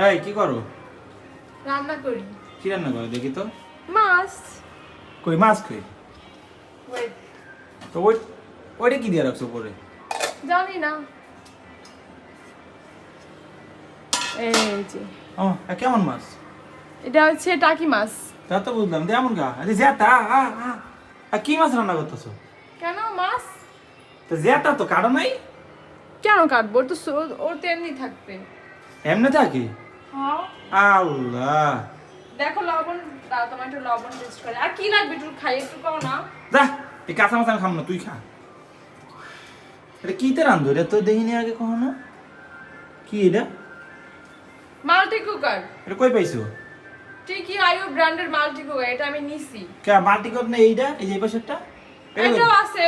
এই কি করো? রান্না করি। কি রান্না করো দেখি তো? মাছ। কই মাছ কই? ওয়েট, তো ওইটা কি দিয়ে রাখছো উপরে? জানি না। এই যে ও কেমন মাছ? এটা হচ্ছে টাকি মাছ। তা তো বুঝলাম এমন গা আরে জেতা কি মাছ রান্না করতেছো? কেন মাছ? তো জেতা তো কারণ নাই। কেন কাটবো? ওর তো ওর তো এমনি থাকবে। এমনি থাকি? হ্যাঁ। আল্লাহ, দেখো লবণ দাও, তোমার একটু লবণ টেস্ট করে। আর কি লাগবে একটু খাই, একটু কও না। যা এই কাঁচা মাছ আমি খাম না, তুই খা। এটা কিতে রান্ধো? এটা তো দেখিনি আগে কখনো। কি এটা? Multi cooker. এটা কই পাইছো? ঠিকই আইও ব্র্যান্ডের মাল্টি কুকার, এটা আমি নিছি। কে মাল্টি কর না এইটা, এই যে এই পাশেরটা? এটাও আছে,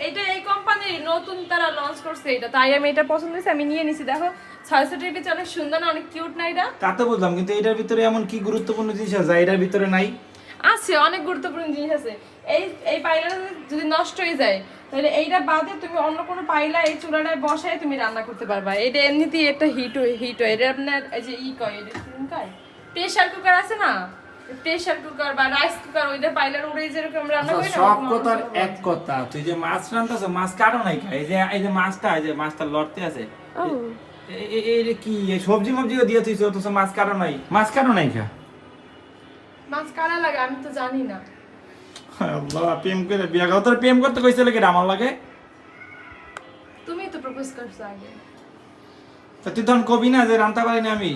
এটা এই কোম্পানির নতুন তারা লঞ্চ করছে এটা, তাই আমি এটা পছন্দ হয়েছে, আমি নিয়ে নিছি। দেখো 600 টাকা অনেক সুন্দর না, অনেক কিউট না এটা? তা তো বুঝলাম, কিন্তু এটার ভিতরে এমন কি গুরুত্বপূর্ণ জিনিস আছে যা এটার ভিতরে নাই? আছে, অনেক গুরুত্বপূর্ণ জিনিস আছে। এই এই পাইলাটা যদি নষ্ট হয়ে যায় তাহলে এইটা বাদে তুমি অন্য কোনো পাইলা এই চুলাটায় বসায় তুমি রান্না করতে পারবা। এটা এমনিতেই একটা হিট হয়। এটা আপনার এই যে কয়, এটা কি কয়, প্রেসার কুকার আছে না, প্রেসার কুকার বা রাইস কুকার, ওইটা পাইলার উড়ে যেরকম রান্না করি না, সব ওরকম কথার রান্না এক কথা, তুই যে মাছ রান্তাছ মাছ কাটো নাই খা। এই যে মাছটা, এই যে মাছটা লড়তে আছে, ও, এই কি এই সবজি মবজিও দিয়ে তুই অথচ মাছ কাটো নাই, মাছ কাটো নাই খা। মাছ কারা লাগে আমি তো জানি না। আল্লাহ, প্রেম করে বিয়া খাও। তোর প্রেম করতে কইছিল কি আমার লাগে? তুমি তো প্রপোজ করছো আগে। তা তুই তখন কবি না যে রান্তা পারি না আমি?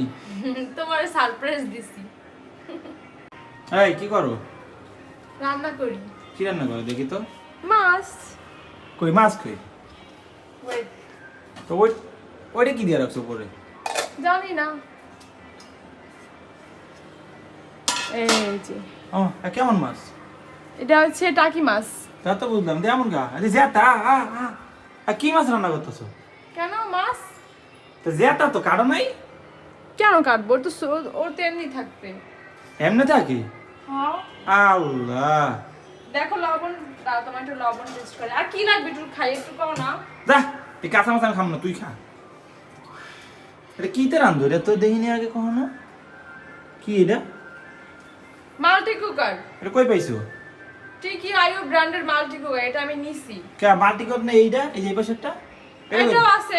তোমার সারপ্রাইজ দিছি। এই কি করো? রান্না করি। কি রান্না করো দেখি তো? মাছ। কই মাছ কই? ওয়েট, তো ওইটা কি দিয়ে রাখছো উপরে? জানি না। এই যে ও কেমন মাছ? এটা হচ্ছে টাকি মাছ। তা তো বুঝলাম এমন গা আরে জেতা কি মাছ রান্না করতেছো? কেন মাছ? তো জেতা তো কারণ নাই। কেন কাটবো? ওর তো ওর তো এমনি থাকবে। এমনি থাকি? হ্যাঁ। আল্লাহ, দেখো লবণ দাও, তোমার একটু লবণ টেস্ট করে। আর কি লাগবে একটু খাই, একটু কও না। যা এই কাঁচা মাছ আমি খাম না, তুই খা। এটা কিতে রান্ধো? এটা তো দেখিনি আগে কখনো। কি এটা? Multi cooker. এটা কই পাইছো? ঠিকই আইও ব্র্যান্ডের মাল্টি কুকার, এটা আমি নিছি। কে মাল্টি কর না এইটা, এই যে এই পাশেরটা? এটাও আছে,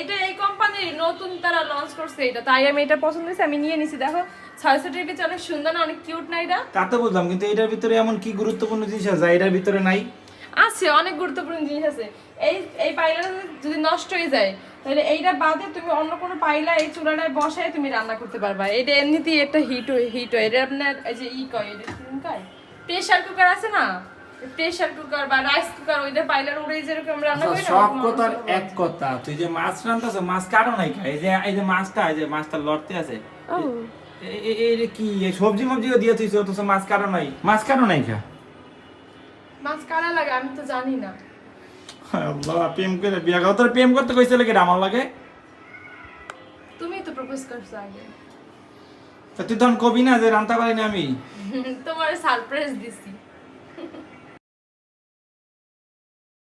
এটা এই কোম্পানির নতুন তারা লঞ্চ করছে এটা, তাই আমি এটা পছন্দ হয়েছে, আমি নিয়ে নিছি। দেখো 600 টাকা অনেক সুন্দর না, অনেক কিউট না এটা? তা তো বুঝলাম, কিন্তু এটার ভিতরে এমন কি গুরুত্বপূর্ণ জিনিস আছে যা এটার ভিতরে নাই? আছে, অনেক গুরুত্বপূর্ণ জিনিস আছে। এই পাইলাটা যদি নষ্ট হয়ে যায় তাহলে এইটা বাদে তুমি অন্য কোনো পাইলা এই চুলাটায় বসায় তুমি রান্না করতে পারবা। এটা এমনিতেই একটা হিট হয়। এটা আপনার এই যে কয়, এটা কি কয়, প্রেসার কুকার আছে না, প্রেসার কুকার বা রাইস কুকার, ওইটা পাইলার উড়ে যেরকম রান্না করি না, সব ওরকম কথার রান্না করতে এক কথা, তুই যে মাছ রান্তাছ মাছ কাটো নাই খা। এই যে মাছটা লড়তে আছে, পারবা। ও, এই কি এই সবজি মবজিও দিয়ে তুই অথচ মাছ কাটো নাই, মাছ কাটো নাই খা। মাছ কারা লাগে আমি তো জানি না। আল্লাহ, প্রেম করে বিয়া খাও। তোর প্রেম করতে কইছিল কি আমার লাগে? তুমি তো প্রপোজ করছো আগে। তা তুই তখন কবি না যে রান্তা পারি না আমি? তোমার সারপ্রাইজ দিছি।